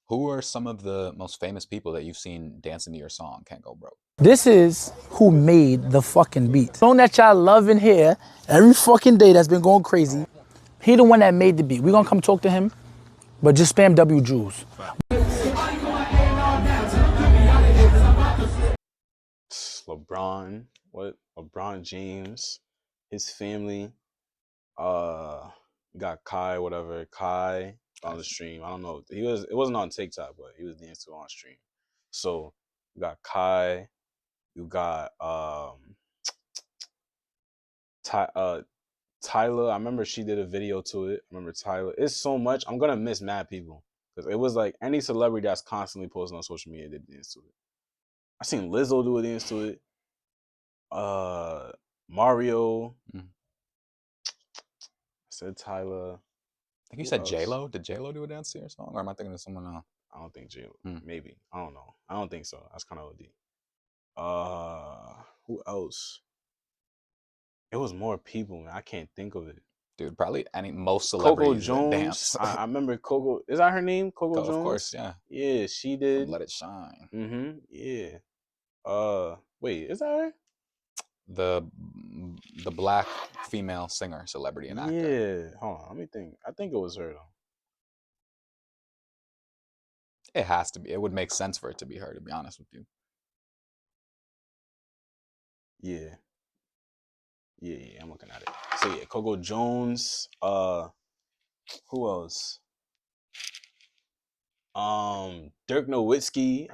Who are some of the most famous people that you've seen dancing to your song, Can't Go Broke? This is who made the fucking beat. Song that y'all love and hear every fucking day that's been going crazy. He the one that made the beat. We gonna come talk to him, but just spam W Jules. LeBron, what? LeBron James, his family. Uh, you got Kai, whatever. Kai on the stream. I don't know. It wasn't on TikTok, but he was dancing on stream. So you got Kai. You got Tyler. I remember she did a video to it. I remember Tyler. It's so much. I'm gonna miss mad people because it was like any celebrity that's constantly posting on social media did dance to it. I seen Lizzo do a dance to it. Mario. I said Tyler. I think you Who said else? J-Lo. Did J-Lo do a dance to your song? Or am I thinking of someone else? I don't think J-Lo. Maybe. I don't know. I don't think so. That's kind of OD. Who else? It was more people, man. I can't think of it. Dude, probably most Coco celebrities that Jones. dance. I remember Coco. Is that her name? Coco Jones? Of course, yeah. Yeah, she did. From Let It Shine. Mm-hmm. Yeah. Wait, is that her? The black female singer, celebrity, and actor. Yeah. Hold on, let me think. I think it was her though. It has to be. It would make sense for it to be her, to be honest with you. Yeah. Yeah, I'm looking at it. So yeah, Coco Jones. Who else? Dirk Nowitzki.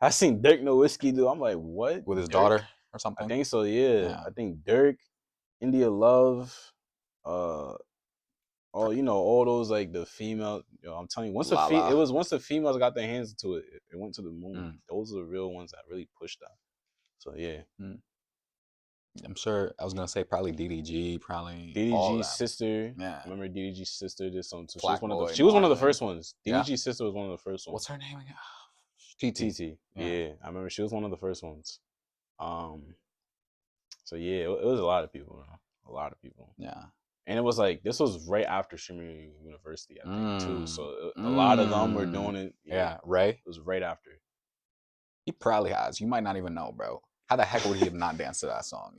I seen Dirk Nowitzki do. I'm like, what? With his Dirk? daughter or something? I think so. Yeah. I think Dirk, India Love, all those like the female. I'm telling you, once the females got their hands to it, it went to the moon. Those are the real ones that really pushed that. So yeah. I'm sure. I was gonna say probably DDG, probably DDG's sister. Yeah, I remember DDG's sister did something too. She was one of the first ones. DDG's sister was one of the first ones. What's her name again? TT. Yeah, I remember she was one of the first ones. So yeah, it was a lot of people. A lot of people. Yeah. And it was like this was right after Streaming University, I think too. So a lot of them were doing it. Yeah, Ray. It was right after. He probably has. You might not even know, bro. How the heck would he have not danced to that song?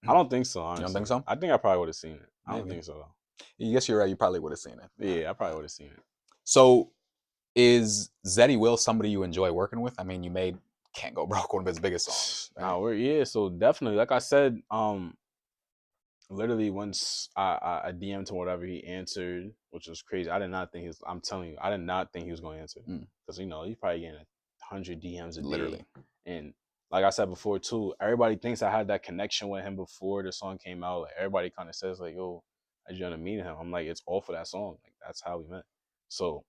I don't think so. Honestly, you don't think so? I think I probably would have seen it. I don't think so though. Yes, you're right. You probably would have seen it. Yeah, I probably would have seen it. So, is Zeddy Will somebody you enjoy working with? I mean, you made "Can't Go Broke" one of his biggest songs. Right? So definitely, like I said, literally once I DM'd him whatever, he answered, which was crazy. I did not think I'm telling you, I did not think he was going to answer because he's probably getting 100 DMs a day, and like I said before too, everybody thinks I had that connection with him before the song came out. Like everybody kind of says like, "Yo, I just want to meet him." I'm like, it's all for that song. Like that's how we met. So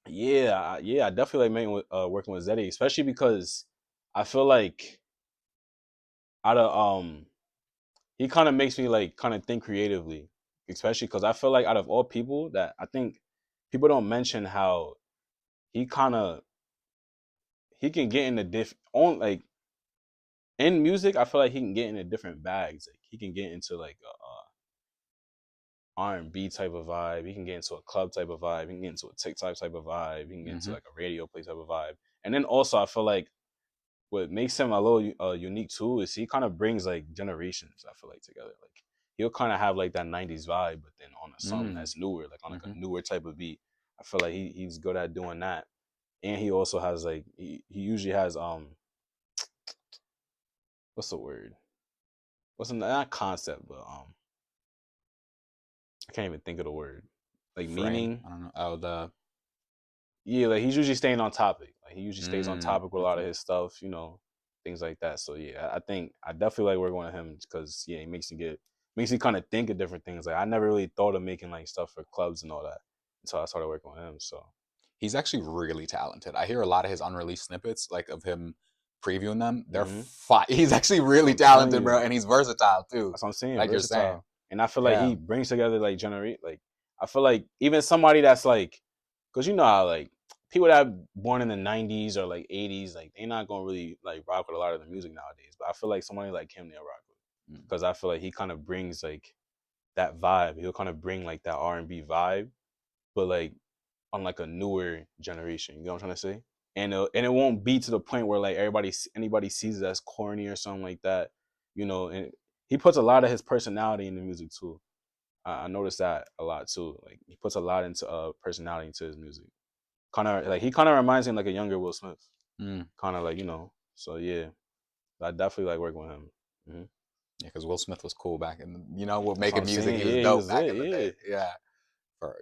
I definitely like working with Zeddy, especially because I feel like he kind of makes me like kind of think creatively, especially because I feel like out of all people that I think people don't mention how he can get in like in music. I feel like he can get into different bags. Like he can get into like a R&B type of vibe. He can get into a club type of vibe. He can get into a TikTok type of vibe. He can get into like a radio play type of vibe. And then also I feel like what makes him a little unique too is he kind of brings like generations. I feel like together. Like he'll kind of have like that '90s vibe, but then on a song that's newer, like on like a newer type of beat. I feel like he's good at doing that. And he also has like he usually has what's the word? What's not concept, but I can't even think of the word. Like frame. Meaning. I don't know. Oh, yeah, like he's usually staying on topic. Like he usually stays on topic with a lot of his stuff, things like that. So yeah, I think I definitely like working with him because he makes me kind of think of different things. Like I never really thought of making like stuff for clubs and all that until I started working with him. So he's actually really talented. I hear a lot of his unreleased snippets, like of him previewing them. They're he's actually really talented, bro, and he's versatile too. That's what I'm saying. Like versatile. You're saying, and I feel like he brings together like I feel like even somebody that's like, because how like people that are born in the '90s or like '80s, like they're not gonna really like rock with a lot of the music nowadays. But I feel like somebody like him, they'll rock with, because I feel like he kind of brings like that vibe. He'll kind of bring like that R&B vibe, but like on like a newer generation. You know what I'm trying to say? And it won't be to the point where like anybody sees it as corny or something like that. You know, and he puts a lot of his personality in the music too. I noticed that a lot too. Like he puts a lot into personality into his music. Kind of like he kind of reminds me of like a younger Will Smith. Mm. Kind of like, you know. So yeah, I definitely like working with him. Mm-hmm. Yeah, because Will Smith was cool back in, you know, with That's what making I'm music. saying. He was Yeah, he dope was back lit. in the day. Yeah,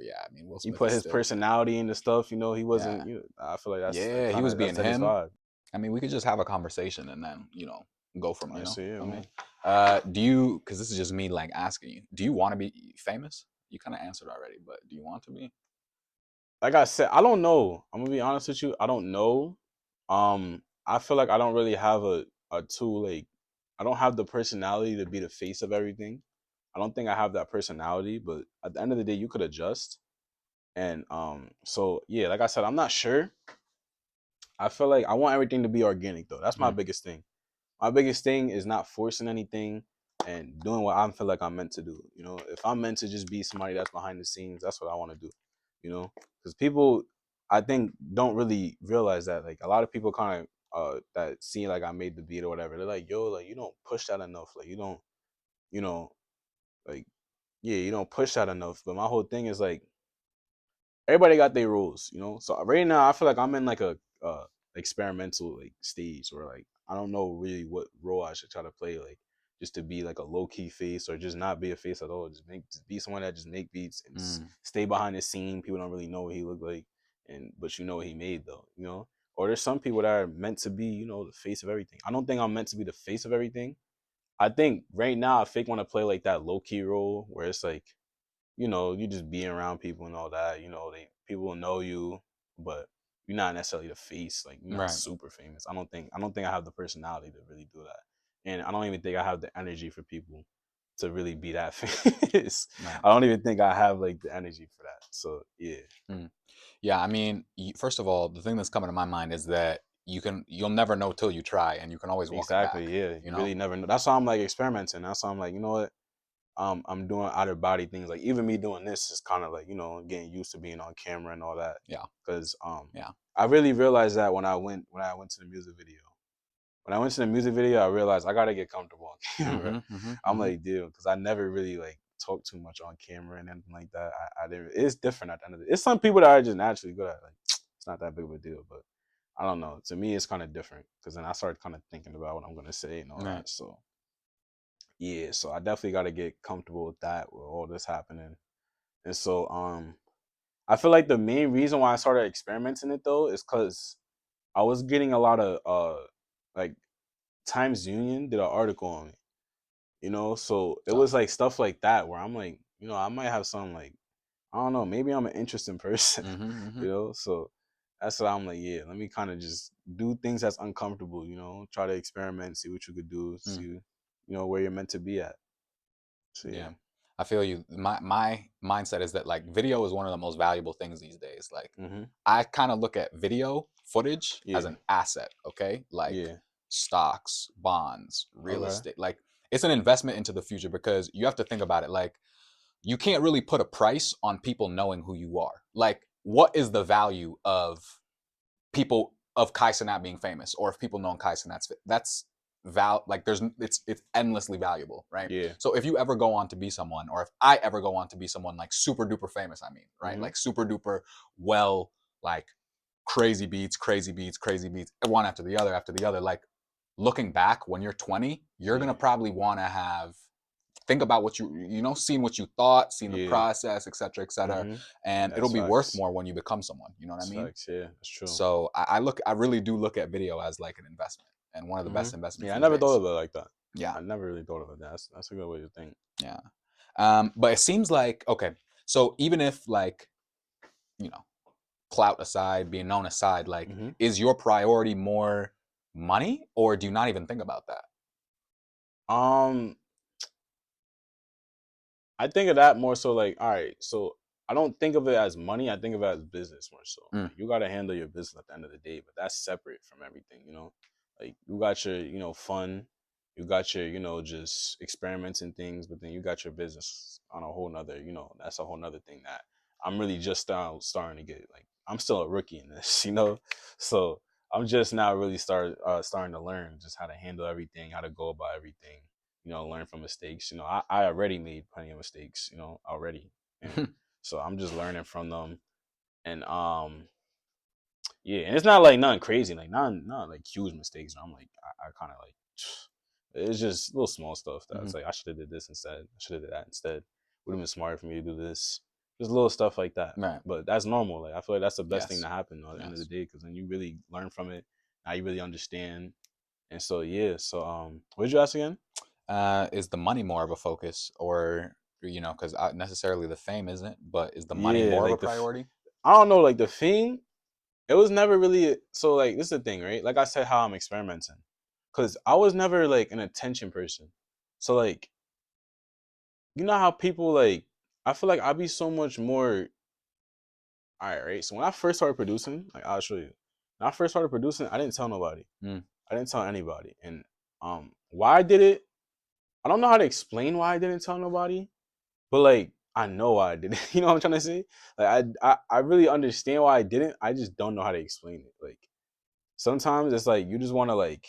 Yeah. I mean, Will he Smith put is his still, personality into stuff. You know, he yeah. wasn't. You know, I feel like that's like Yeah, he was being that's his him. vibe. I mean, we could just have a conversation and then, you know, go from, I you know, see. Yeah, from there. man. Do you, because this is just me like asking you, do you want to be famous? You kind of answered already, but do you want to be? Like I said, I don't know. I'm gonna be honest with you. I don't know. I feel like I don't really have a tool. Like I don't have the personality to be the face of everything. I don't think I have that personality. But at the end of the day, you could adjust. And so yeah, like I said, I'm not sure. I feel like I want everything to be organic though. That's my Mm, biggest thing. My biggest thing is not forcing anything and doing what I feel like I'm meant to do. You know, if I'm meant to just be somebody that's behind the scenes, that's what I want to do. You know, because people, I think, don't really realize that. Like a lot of people kind of that see like I made the beat or whatever. They're like, yo, like you don't push that enough. Like you don't, you know, like yeah, you don't push that enough. But my whole thing is like everybody got their rules, you know. So right now, I feel like I'm in like a experimental like stage where like I don't know really what role I should try to play, like just to be like a low key face or just not be a face at all. Just be someone that just make beats and mm, stay behind the scene. People don't really know what he looked like, and but you know what he made though, you know. Or there's some people that are meant to be, you know, the face of everything. I don't think I'm meant to be the face of everything. I think right now I fake want to play like that low key role where it's like you know, you just being around people and all that. You know, people will know you, but you're not necessarily the face. Like you're not right, super famous. I don't think I have the personality to really do that, and I don't even think I have the energy for people to really be that famous. right. I don't even think I have like the energy for that. So yeah, Mm. Yeah, I mean, first of all, the thing that's coming to my mind is that you'll never know till you try, and you can always walk it back. exactly. Yeah, You you know? really never know. That's why I'm like experimenting. That's why I'm like, you know what? I'm doing out of body things. Like even me doing this is kind of like you know getting used to being on camera and all that. Yeah, Because yeah. I really realized that when I went to the music video. When I went to the music video, I realized I gotta get comfortable on camera. Mm-hmm, mm-hmm, I'm mm-hmm. like, dude, because I never really like talk too much on camera and anything like that. I didn't. It's different at the end of the day. It's some people that are just naturally good at it. Like it's not that big of a deal, but I don't know. To me, it's kind of different because then I started kind of thinking about what I'm gonna say and all Right. that. So yeah, so I definitely got to get comfortable with that with all this happening. And so I feel like the main reason why I started experimenting it though is because I was getting a lot of like Times Union did an article on me, you know, so it So. was like stuff like that where I'm like, you know, I might have some like I don't know, maybe I'm an interesting person, Mm-hmm, mm-hmm, you know, so that's why I'm like, yeah, let me kind of just do things that's uncomfortable, you know, try to experiment, see what you could do, see, mm, you know, where you're meant to be at. So yeah. yeah, I feel you. My mindset is that like video is one of the most valuable things these days. Like mm-hmm. I kind of look at video footage as Yeah, an asset, okay? Like yeah, stocks, bonds, real okay, estate. Like it's an investment into the future because you have to think about it. Like you can't really put a price on people knowing who you are. Like what is the value of people of Kai Cenat being famous or if people know Kai Cenat's that's like there's it's endlessly valuable, right? yeah, So if you ever go on to be someone or if I ever go on to be someone like super duper famous, I mean, right? mm-hmm. Like super duper well like crazy beats, crazy beats, crazy beats, one after the other. Like looking back when you're 20, you're Yeah, gonna probably want to have think about what you know, seen what you thought, seen the yeah, process, et cetera, mm-hmm. and it'll That's be worth facts. more when you become someone. You know what I That's mean? facts. Yeah, that's true. So I really do look at video as like an investment and one of the Mm-hmm. best investments Yeah, I these never thought days. of it like that. Yeah, I never really thought of it. That's a good way to think. yeah. But it seems like okay. So even if like you know clout aside, being known aside, like Mm-hmm. is your priority more money or do you not even think about that? Um, I think of that more so like, all right, so I don't think of it as money. I think of it as business more so. Mm, Like you got to handle your business at the end of the day, but that's separate from everything, you know. Like you got your, you know, fun, you got your, you know, just experiments and things, but then you got your business on a whole nother, you know, that's a whole nother thing that I'm really just starting to get like I'm still a rookie in this, you know. So I'm just now really starting to learn just how to handle everything, how to go about everything. You know, learn from mistakes. You know, I already made plenty of mistakes. You know, already, and so I'm just learning from them. And yeah, and it's not like nothing crazy, like not like huge mistakes. I'm like I kind of like it's just little small stuff that it's like I should have did this instead. I should have did that instead. Would have been smarter for me to do this. Just little stuff like that. Right. But that's normal. Like I feel like that's the best thing Yes. to happen at the end of the Yes. day because then you really learn from it. Now you really understand. And so yeah. So what did you ask again? Is the money more of a focus, or because necessarily the fame isn't, but is the money Yeah, more of a like priority? I don't know, like the thing. It was never really so like this is the thing, right? Like I said, how I'm experimenting, because I was never like an attention person. So like you know how people like I feel like I'd be so much more. All right. So when I first started producing, like I'll show you. When I first started producing, I didn't tell nobody. Mm. I didn't tell anybody. And why I did it, I don't know how to explain why I didn't tell nobody, but like I know why I did it. You know what I'm trying to say? Like I really understand why I didn't. I just don't know how to explain it. Like sometimes it's like you just want to like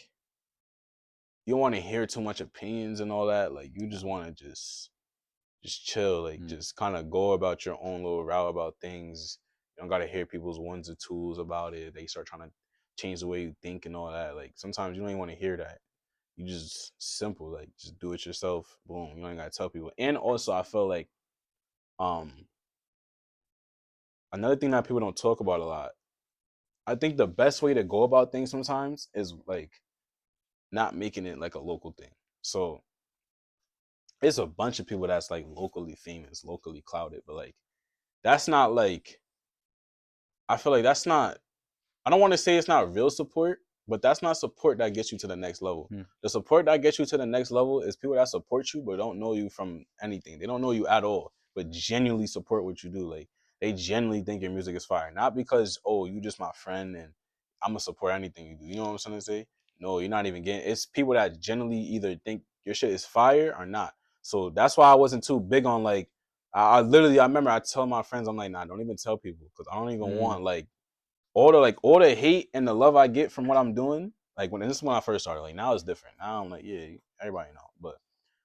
you don't want to hear too much opinions and all that. Like you just want to just chill, like Mm. just kind of go about your own little route about things. You don't gotta hear people's ones or twos about it. They start trying to change the way you think and all that. Like sometimes you don't even want to hear that. You just simple, like just do it yourself. Boom. You don't even gotta tell people. And also I feel like um another thing that people don't talk about a lot. I think the best way to go about things sometimes is like not making it like a local thing. So it's a bunch of people that's like locally famous, locally clouded, but like that's not like I feel like that's not I don't want to say it's not real support, but that's not support that gets you to the next level. Mm. The support that gets you to the next level is people that support you but don't know you from anything. They don't know you at all, but genuinely support what you do. Like they genuinely think your music is fire, not because oh you just my friend and I'm gonna support anything you do. You know what I'm trying to say? No, you're not even getting. It's people that genuinely either think your shit is fire or not. So that's why I wasn't too big on like. I literally I remember I tell my friends I'm like nah don't even tell people because I don't even Mm. want like all the hate and the love I get from what I'm doing, like when this is when I first started. Like now it's different. Now I'm like, yeah, everybody know. But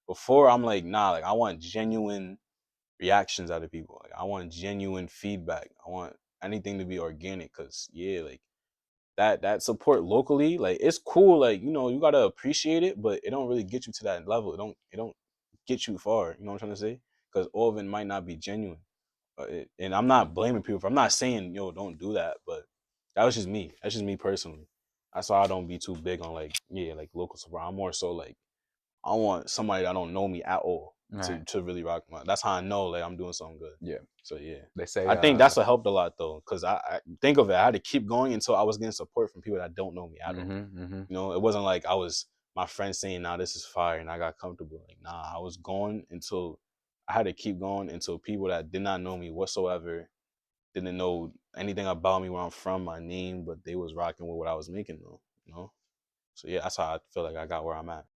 before I'm like, nah, like I want genuine reactions out of people. Like I want genuine feedback. I want anything to be organic. Cause yeah, like that support locally, like it's cool. Like you know, you gotta appreciate it, but it don't really get you to that level. It don't get you far. You know what I'm trying to say? Because all of it might not be genuine. And I'm not blaming people. I'm not saying yo don't do that, but that was just me. That's just me personally. That's why I don't be too big on like yeah like local support. I'm more so like I want somebody that don't know me at all Right. to really rock my. That's how I know like I'm doing something good. Yeah. So yeah, They say. I think that's what helped a lot though, because I think of it. I had to keep going until I was getting support from people that don't know me at all. You know, it wasn't like I was my friend saying, "Nah, this is fire," and I got comfortable. Like, nah, I was going until I had to keep going until people that did not know me whatsoever, didn't know anything about me, where I'm from, my name, but they was rocking with what I was making though. You know, so yeah, that's how I feel like I got where I'm at.